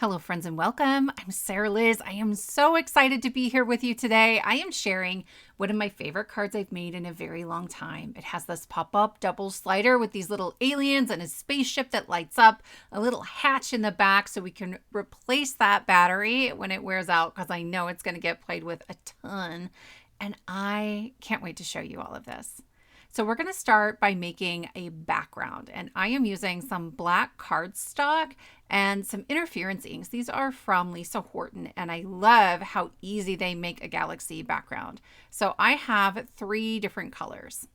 Hello, friends, and welcome. I'm Sarah Liz. I am so excited to be here with you today. I am sharing one of my favorite cards I've made in a very long time. It has this pop-up double slider with these little aliens and a spaceship that lights up, a little hatch in the back so we can replace that battery when it wears out because I know it's going to get played with a ton. And I can't wait to show you all of this. So we're going to start by making a background, and I am using some black cardstock and some interference inks. These are from Lisa Horton, and I love how easy they make a galaxy background. So I have 3 different colors.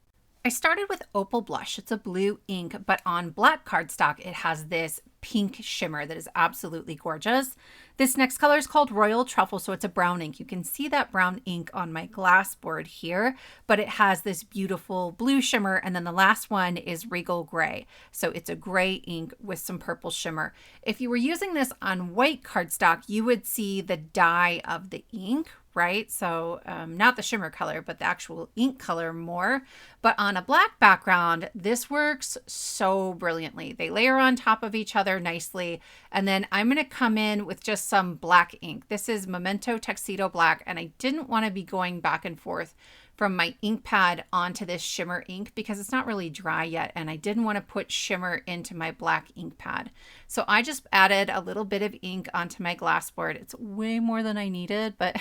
I started with Opal Blush. It's a blue ink, but on black cardstock, it has this pink shimmer that is absolutely gorgeous. This next color is called Royal Truffle, so it's a brown ink. You can see that brown ink on my glass board here, but it has this beautiful blue shimmer, and then the last one is Regal Gray. So it's a gray ink with some purple shimmer. If you were using this on white cardstock, you would see the dye of the ink, right? So not the shimmer color, but the actual ink color more. But on a black background, this works so brilliantly. They layer on top of each other nicely. And then I'm going to come in with just some black ink. This is Memento Tuxedo Black, and I didn't want to be going back and forth from my ink pad onto this shimmer ink because it's not really dry yet, and I didn't want to put shimmer into my black ink pad. So I just added a little bit of ink onto my glass board. It's way more than I needed, but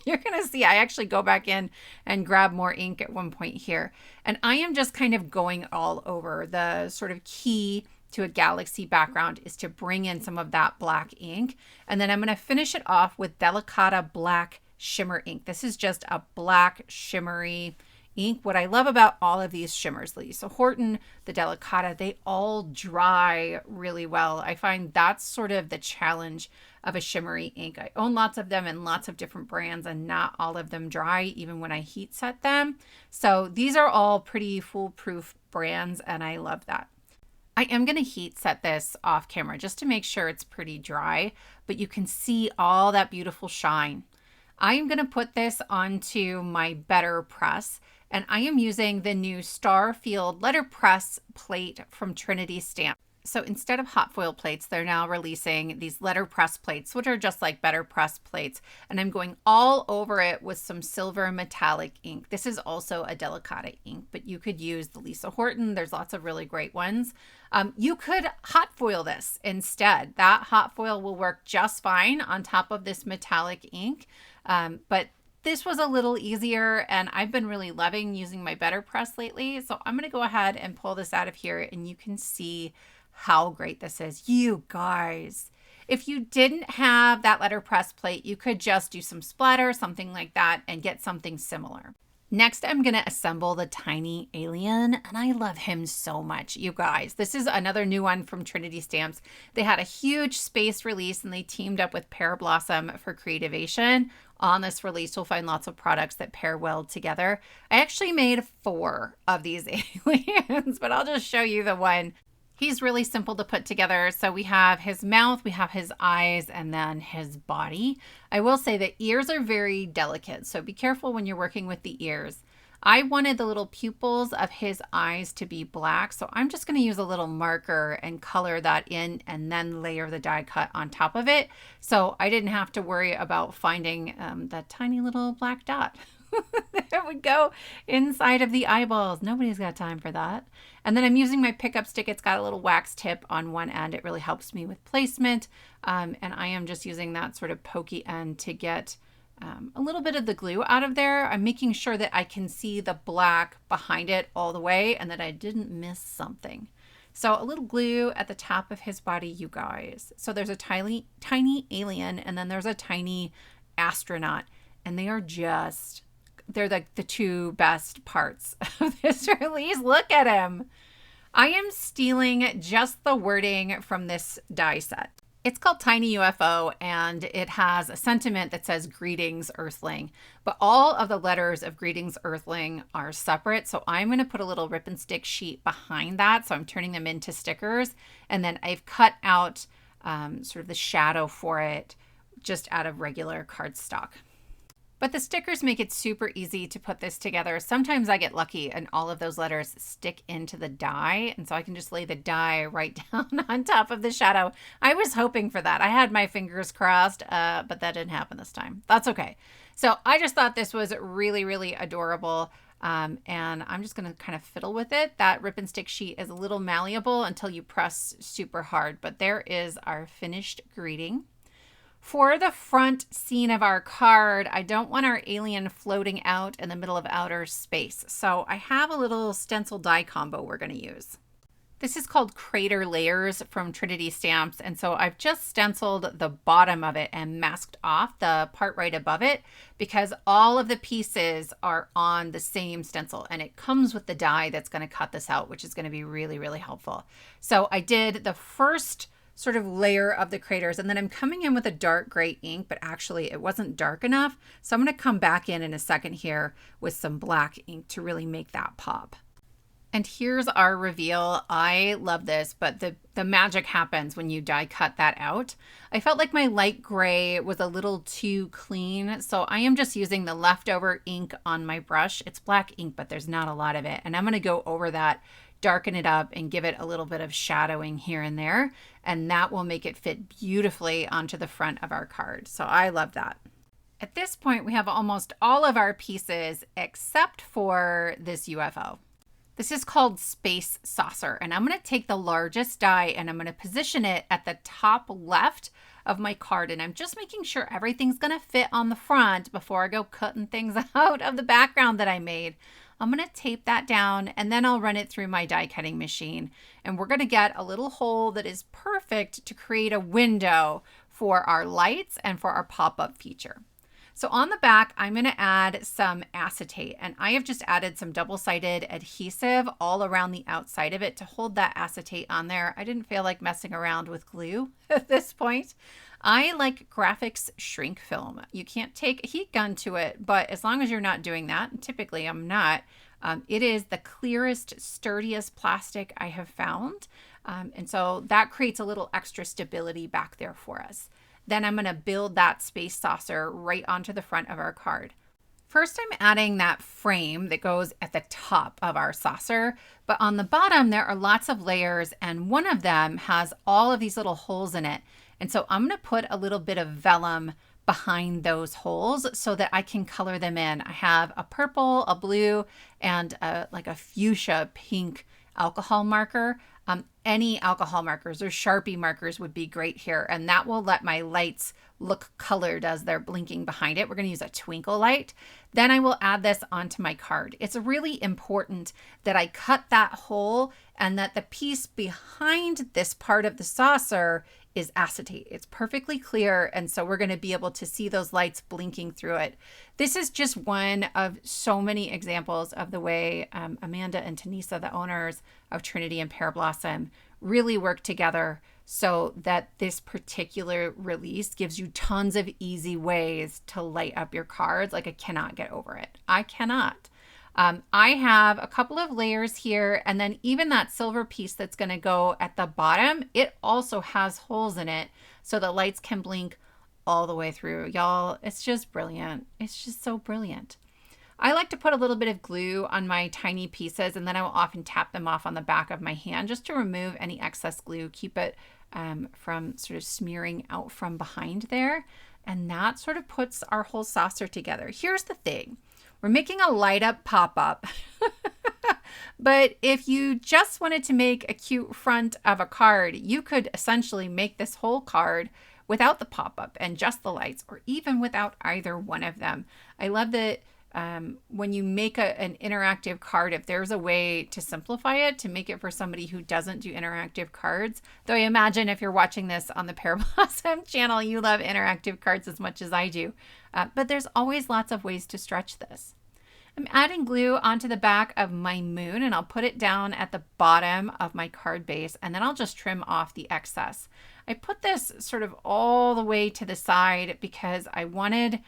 you're going to see I actually go back in and grab more ink at one point here. And I am just kind of going all over. The sort of key to a galaxy background is to bring in some of that black ink. And then I'm going to finish it off with Delicata Black Shimmer Ink. This is just a black shimmery ink. What I love about all of these shimmers, Lisa Horton, the Delicata, they all dry really well. I find that's sort of the challenge of a shimmery ink. I own lots of them in lots of different brands, and not all of them dry even when I heat set them. So these are all pretty foolproof brands, and I love that. I am going to heat set this off camera just to make sure it's pretty dry, but you can see all that beautiful shine. I am going to put this onto my Better Press, and I am using the new Starfield Letterpress plate from Trinity Stamp. So instead of hot foil plates, they're now releasing these letterpress plates, which are just like Better Press plates. And I'm going all over it with some silver metallic ink. This is also a Delicata ink, but you could use the Lisa Horton. There's lots of really great ones. You could hot foil this instead. That hot foil will work just fine on top of this metallic ink. But this was a little easier, and I've been really loving using my Better Press lately. So I'm going to go ahead and pull this out of here, and you can see how great this is. You guys, if you didn't have that letterpress plate, you could just do some splatter, something like that, and get something similar. Next, I'm going to assemble the tiny alien, and I love him so much, you guys. This is another new one from Trinity Stamps. They had a huge space release, and they teamed up with Pear Blossom for Creativation. On this release, you'll find lots of products that pair well together. I actually made 4 of these aliens, but I'll just show you the one. He's really simple to put together. So we have his mouth, we have his eyes, and then his body. I will say the ears are very delicate, so be careful when you're working with the ears. I wanted the little pupils of his eyes to be black, so I'm just going to use a little marker and color that in and then layer the die cut on top of it. So I didn't have to worry about finding that tiny little black dot. That would go inside of the eyeballs. Nobody's got time for that. And then I'm using my pickup stick. It's got a little wax tip on one end. It really helps me with placement. And I am just using that sort of pokey end to get a little bit of the glue out of there. I'm making sure that I can see the black behind it all the way and that I didn't miss something. So a little glue at the top of his body, you guys. So there's a tiny alien, and then there's a tiny astronaut, and they are just... they're like the 2 best parts of this release. Look at him. I am stealing just the wording from this die set. It's called Tiny UFO, and it has a sentiment that says Greetings Earthling, but all of the letters of Greetings Earthling are separate. So I'm going to put a little rip and stick sheet behind that. So I'm turning them into stickers, and then I've cut out sort of the shadow for it just out of regular cardstock. But the stickers make it super easy to put this together. Sometimes I get lucky and all of those letters stick into the die. And so I can just lay the die right down on top of the shadow. I was hoping for that. I had my fingers crossed, but that didn't happen this time. That's okay. So I just thought this was really, really adorable. And I'm just going to kind of fiddle with it. That rip and stick sheet is a little malleable until you press super hard. But there is our finished greeting. For the front scene of our card, I don't want our alien floating out in the middle of outer space. So I have a little stencil die combo we're going to use. This is called Crater Layers from Trinity Stamps. And so I've just stenciled the bottom of it and masked off the part right above it because all of the pieces are on the same stencil and it comes with the die that's going to cut this out, which is going to be really, really helpful. So I did the first sort of layer of the craters, and then I'm coming in with a dark gray ink, but actually it wasn't dark enough. So I'm going to come back in a second here with some black ink to really make that pop. And here's our reveal. I love this, but the magic happens when you die cut that out. I felt like my light gray was a little too clean, so I am just using the leftover ink on my brush. It's black ink, but there's not a lot of it. And I'm going to go over that, darken it up, and give it a little bit of shadowing here and there. And that will make it fit beautifully onto the front of our card. So I love that. At this point, we have almost all of our pieces except for this UFO. This is called Space Saucer, and I'm going to take the largest die and I'm going to position it at the top left of my card, and I'm just making sure everything's going to fit on the front before I go cutting things out of the background that I made. I'm going to tape that down and then I'll run it through my die cutting machine, and we're going to get a little hole that is perfect to create a window for our lights and for our pop-up feature. So on the back, I'm going to add some acetate, and I have just added some double-sided adhesive all around the outside of it to hold that acetate on there. I didn't feel like messing around with glue at this point. I like Grafix shrink film. You can't take a heat gun to it, but as long as you're not doing that, and typically I'm not, it is the clearest, sturdiest plastic I have found. And so that creates a little extra stability back there for us. Then I'm going to build that space saucer right onto the front of our card. First, I'm adding that frame that goes at the top of our saucer, but on the bottom, there are lots of layers, and one of them has all of these little holes in it. And so I'm going to put a little bit of vellum behind those holes so that I can color them in. I have a purple, a blue, and like a fuchsia pink alcohol marker. Any alcohol markers or Sharpie markers would be great here, and that will let my lights look colored as they're blinking behind it. We're going to use a twinkle light. Then I will add this onto my card. It's really important that I cut that hole and that the piece behind this part of the saucer is acetate. It's perfectly clear, and so we're going to be able to see those lights blinking through it. This is just one of so many examples of the way Amanda and Tanisa, the owners of Trinity and Pear Blossom, really work together so that this particular release gives you tons of easy ways to light up your cards. Like, I cannot get over it. I cannot. I have a couple of layers here, and then even that silver piece that's going to go at the bottom, it also has holes in it so the lights can blink all the way through. Y'all, it's just brilliant. It's just so brilliant. I like to put a little bit of glue on my tiny pieces, and then I will often tap them off on the back of my hand just to remove any excess glue, keep it from sort of smearing out from behind there. And that sort of puts our whole saucer together. Here's the thing. We're making a light up pop-up, but if you just wanted to make a cute front of a card, you could essentially make this whole card without the pop-up and just the lights, or even without either one of them. I love that when you make an interactive card, if there's a way to simplify it, to make it for somebody who doesn't do interactive cards, though I imagine if you're watching this on the Pear Blossom channel, you love interactive cards as much as I do. But there's always lots of ways to stretch this. I'm adding glue onto the back of my moon, and I'll put it down at the bottom of my card base, and then I'll just trim off the excess. I put this sort of all the way to the side because I wanted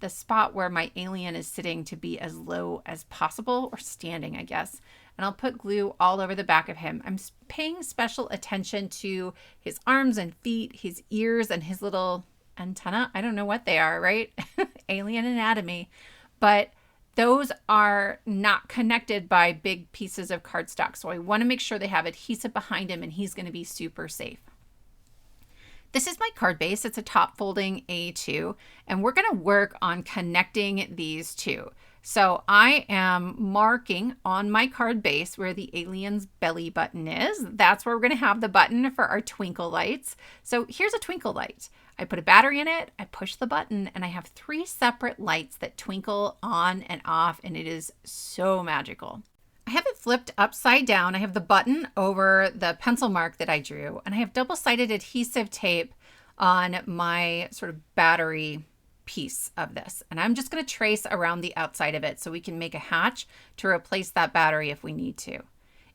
the spot where my alien is sitting to be as low as possible, or standing, I guess. And I'll put glue all over the back of him. I'm paying special attention to his arms and feet, his ears, and his little antenna. I don't know what they are, right? Alien anatomy. But those are not connected by big pieces of cardstock. So I want to make sure they have adhesive behind him and he's going to be super safe. This is my card base. It's a top folding A2, and we're going to work on connecting these two. So I am marking on my card base where the alien's belly button is. That's where we're going to have the button for our twinkle lights. So here's a twinkle light. I put a battery in it, I push the button, and I have 3 separate lights that twinkle on and off, and it is so magical. I have it flipped upside down. I have the button over the pencil mark that I drew, and I have double-sided adhesive tape on my sort of battery piece of this. And I'm just going to trace around the outside of it so we can make a hatch to replace that battery if we need to.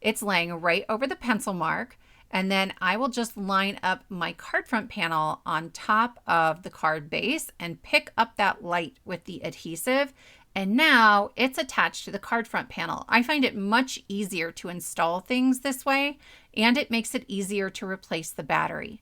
It's laying right over the pencil mark, and then I will just line up my card front panel on top of the card base and pick up that light with the adhesive. And now it's attached to the card front panel. I find it much easier to install things this way, and it makes it easier to replace the battery.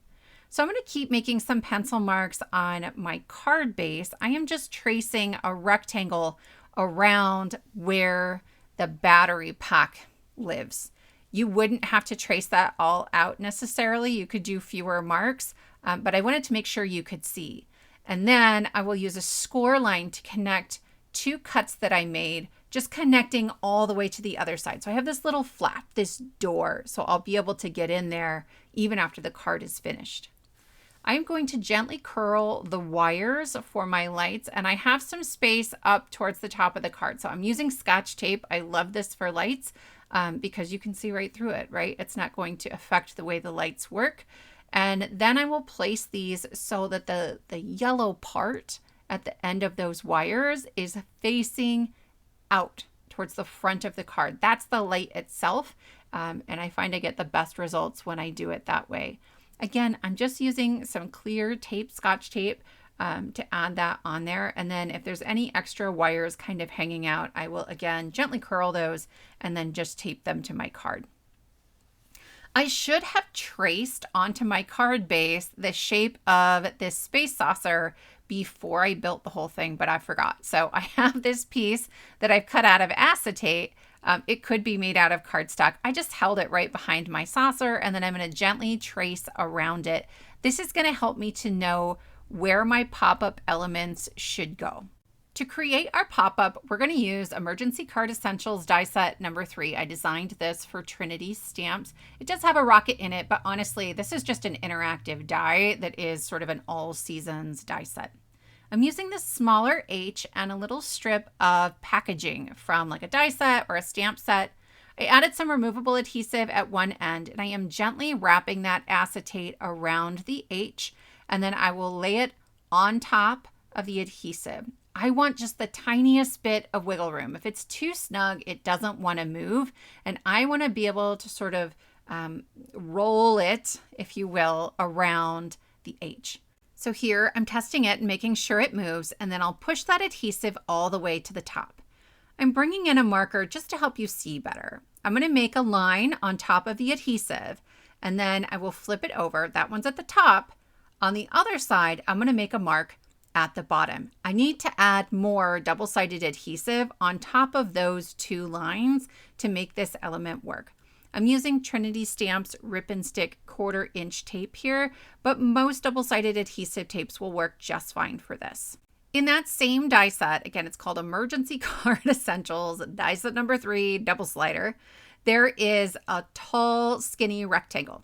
So I'm going to keep making some pencil marks on my card base. I am just tracing a rectangle around where the battery pack lives. You wouldn't have to trace that all out necessarily. You could do fewer marks, but I wanted to make sure you could see. And then I will use a score line to connect 2 cuts that I made, just connecting all the way to the other side. So I have this little flap, this door, so I'll be able to get in there even after the card is finished. I'm going to gently curl the wires for my lights, and I have some space up towards the top of the card. So I'm using Scotch tape. I love this for lights because you can see right through it, right? It's not going to affect the way the lights work. And then I will place these so that the yellow part at the end of those wires is facing out towards the front of the card. That's the light itself. And I find I get the best results when I do it that way. Again, I'm just using some clear tape, Scotch tape, to add that on there. And then if there's any extra wires kind of hanging out, I will again gently curl those and then just tape them to my card. I should have traced onto my card base the shape of this space saucer before I built the whole thing, but I forgot. So I have this piece that I've cut out of acetate. It could be made out of cardstock. I just held it right behind my saucer, and then I'm going to gently trace around it. This is going to help me to know where my pop-up elements should go. To create our pop-up, we're going to use Emergency Card Essentials die set number 3. I designed this for Trinity Stamps. It does have a rocket in it, but honestly, this is just an interactive die that is sort of an all seasons die set. I'm using this smaller H and a little strip of packaging from like a die set or a stamp set. I added some removable adhesive at one end, and I am gently wrapping that acetate around the H, and then I will lay it on top of the adhesive. I want just the tiniest bit of wiggle room. If it's too snug, it doesn't want to move, and I want to be able to sort of roll it, if you will, around the H. So here I'm testing it and making sure it moves, and then I'll push that adhesive all the way to the top. I'm bringing in a marker just to help you see better. I'm going to make a line on top of the adhesive, and then I will flip it over. That one's at the top. On the other side, I'm going to make a mark at the bottom. I need to add more double-sided adhesive on top of those 2 lines to make this element work. I'm using Trinity Stamps Rip and Stick 1/4 inch tape here, but most double-sided adhesive tapes will work just fine for this. In that same die set, again, it's called Emergency Card Essentials, die set number 3, double slider, there is a tall, skinny rectangle,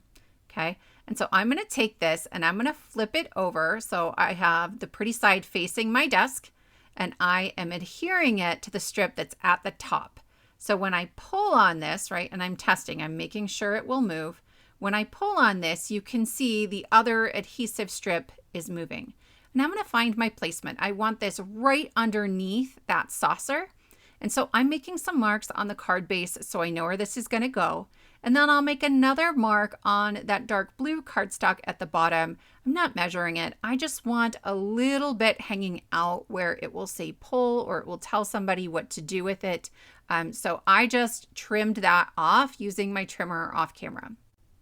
okay? And so I'm going to take this and I'm going to flip it over so I have the pretty side facing my desk, and I am adhering it to the strip that's at the top. So when I pull on this, right, and I'm testing, I'm making sure it will move. When I pull on this, you can see the other adhesive strip is moving. Now I'm going to find my placement. I want this right underneath that saucer. And so I'm making some marks on the card base so I know where this is going to go. And then I'll make another mark on that dark blue cardstock at the bottom. I'm not measuring it. I just want a little bit hanging out where it will say pull, or it will tell somebody what to do with it. So I just trimmed that off using my trimmer off camera.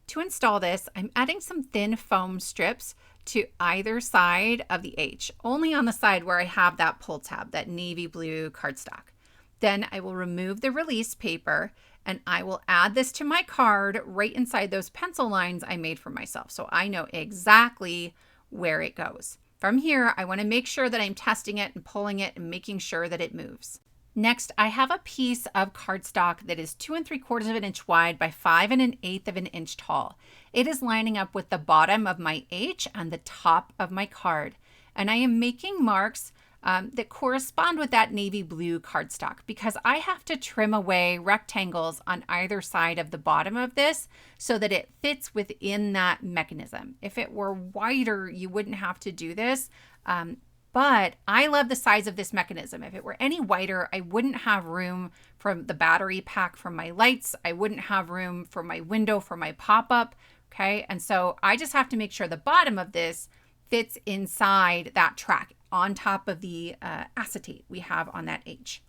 To install this, I'm adding some thin foam strips to either side of the H, only on the side where I have that pull tab, that navy blue cardstock. Then I will remove the release paper and I will add this to my card right inside those pencil lines I made for myself. So I know exactly where it goes. From here, I want to make sure that I'm testing it and pulling it and making sure that it moves. Next, I have a piece of cardstock that is 2 3/4 of an inch wide by 5 1/8 of an inch tall. It is lining up with the bottom of my H and the top of my card. And I am making marks that correspond with that navy blue cardstock because I have to trim away rectangles on either side of the bottom of this so that it fits within that mechanism. If it were wider, you wouldn't have to do this. But I love the size of this mechanism. If it were any wider, I wouldn't have room for the battery pack for my lights. I wouldn't have room for my window for my pop-up. Okay, and so I just have to make sure the bottom of this fits inside that track on top of the acetate we have on that H.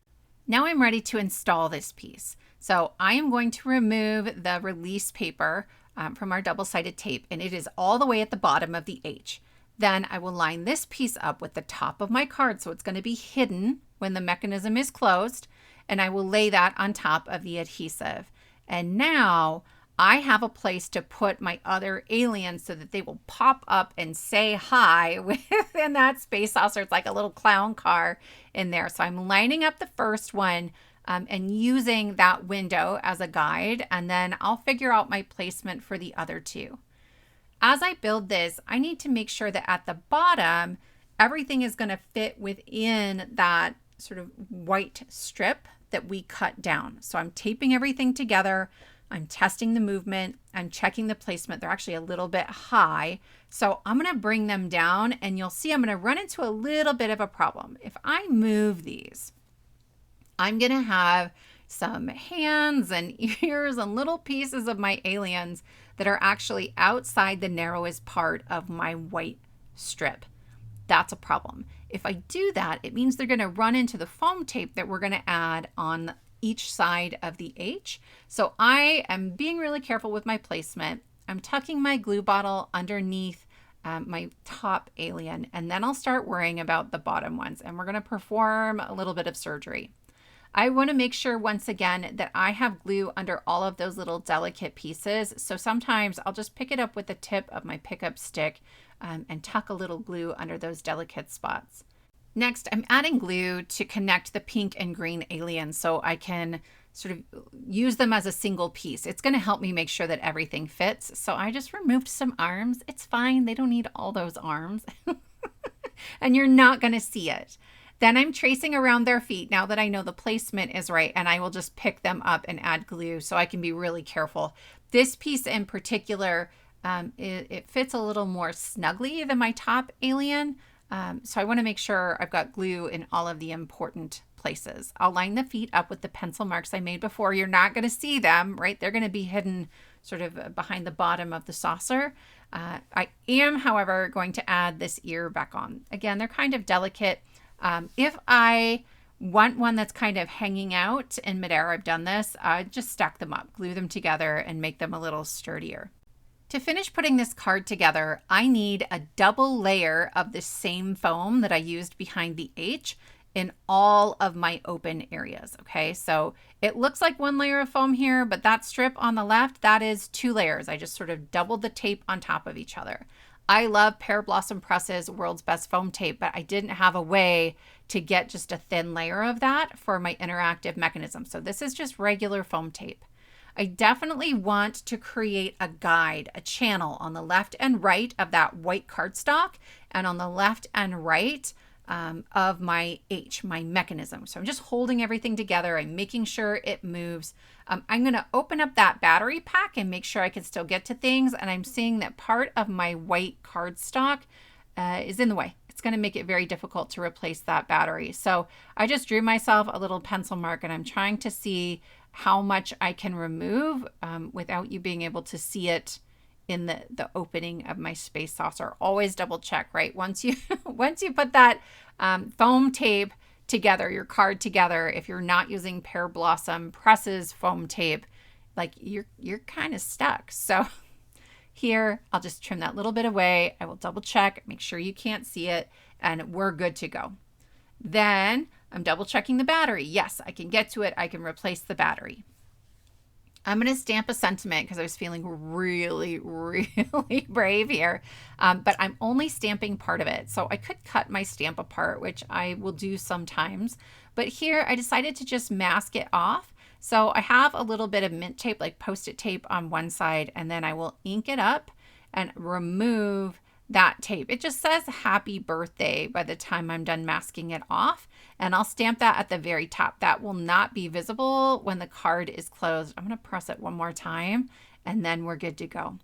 Now I'm ready to install this piece. So I am going to remove the release paper from our double-sided tape, and it is all the way at the bottom of the H. Then I will line this piece up with the top of my card so it's going to be hidden when the mechanism is closed, and I will lay that on top of the adhesive. And now I have a place to put my other aliens so that they will pop up and say hi within that space saucer. It's like a little clown car in there. So I'm lining up the first one and using that window as a guide, and then I'll figure out my placement for the other two. As I build this, I need to make sure that at the bottom, everything is going to fit within that sort of white strip that we cut down. So I'm taping everything together. I'm testing the movement. I'm checking the placement. They're actually a little bit high. So I'm going to bring them down and you'll see I'm going to run into a little bit of a problem. If I move these, I'm going to have some hands and ears and little pieces of my aliens that are actually outside the narrowest part of my white strip. That's a problem. If I do that, it means they're going to run into the foam tape that we're going to add on each side of the H. So I am being really careful with my placement. I'm tucking my glue bottle underneath my top alien, and then I'll start worrying about the bottom ones, and we're going to perform a little bit of surgery. I want to make sure once again that I have glue under all of those little delicate pieces. So sometimes I'll just pick it up with the tip of my pickup stick and tuck a little glue under those delicate spots. Next, I'm adding glue to connect the pink and green aliens so I can sort of use them as a single piece. It's going to help me make sure that everything fits. So I just removed some arms. It's fine. They don't need all those arms. And you're not going to see it. Then I'm tracing around their feet now that I know the placement is right, and I will just pick them up and add glue so I can be really careful. This piece in particular, it fits a little more snugly than my top alien. So I want to make sure I've got glue in all of the important places. I'll line the feet up with the pencil marks I made before. You're not going to see them, right? They're going to be hidden sort of behind the bottom of the saucer. I am, however, going to add this ear back on. Again, they're kind of delicate. If I want one that's kind of hanging out in midair, I've done this, just stack them up, glue them together, and make them a little sturdier. To finish putting this card together, I need a double layer of the same foam that I used behind the H in all of my open areas, okay? So it looks like one layer of foam here, but that strip on the left, that is 2 layers. I just sort of doubled the tape on top of each other. I love Pear Blossom Press's World's Best Foam Tape, but I didn't have a way to get just a thin layer of that for my interactive mechanism. So this is just regular foam tape. I definitely want to create a guide, a channel on the left and right of that white cardstock and on the left and right of my H, my mechanism. So I'm just holding everything together. I'm making sure it moves. I'm going to open up that battery pack and make sure I can still get to things. And I'm seeing that part of my white cardstock is in the way. It's going to make it very difficult to replace that battery. So I just drew myself a little pencil mark and I'm trying to see how much I can remove without you being able to see it in the opening of my space saucer. Always double check, right? Once you put that foam tape together, your card together, if you're not using Pear Blossom Press's foam tape, like you're kind of stuck. So Here, I'll just trim that little bit away. I will double check, make sure you can't see it, and we're good to go. Then I'm double checking the battery. Yes, I can get to it. I can replace the battery. I'm going to stamp a sentiment because I was feeling really, really brave here. But I'm only stamping part of it. So I could cut my stamp apart, which I will do sometimes. But here I decided to just mask it off. So I have a little bit of mint tape, like Post-it tape on one side, and then I will ink it up and remove that tape. It just says happy birthday by the time I'm done masking it off, and I'll stamp that at the very top. That will not be visible when the card is closed. I'm going to press it one more time and then we're good to go.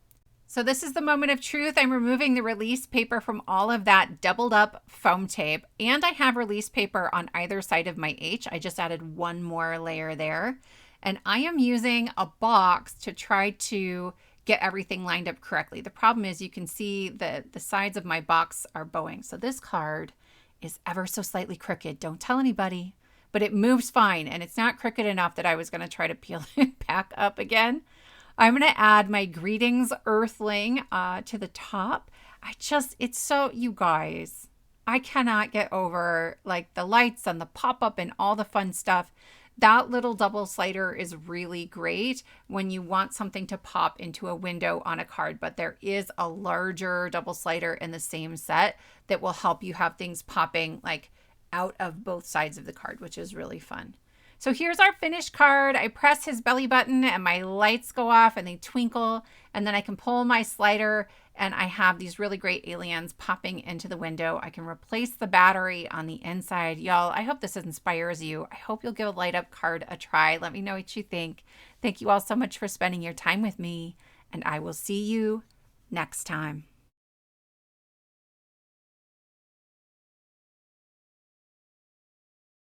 So this is the moment of truth. I'm removing the release paper from all of that doubled up foam tape, and I have release paper on either side of my H. I just added one more layer there, and I am using a box to try to get everything lined up correctly. The problem is you can see the sides of my box are bowing. So this card is ever so slightly crooked. Don't tell anybody, but it moves fine, and it's not crooked enough that I was going to try to peel it back up again. I'm going to add my Greetings Earthling to the top. It's so, you guys, I cannot get over like the lights and the pop-up and all the fun stuff. That little double slider is really great when you want something to pop into a window on a card, but there is a larger double slider in the same set that will help you have things popping like out of both sides of the card, which is really fun. So here's our finished card. I press his belly button and my lights go off and they twinkle, and then I can pull my slider and I have these really great aliens popping into the window. I can replace the battery on the inside. Y'all, I hope this inspires you. I hope you'll give a light up card a try. Let me know what you think. Thank you all so much for spending your time with me, and I will see you next time.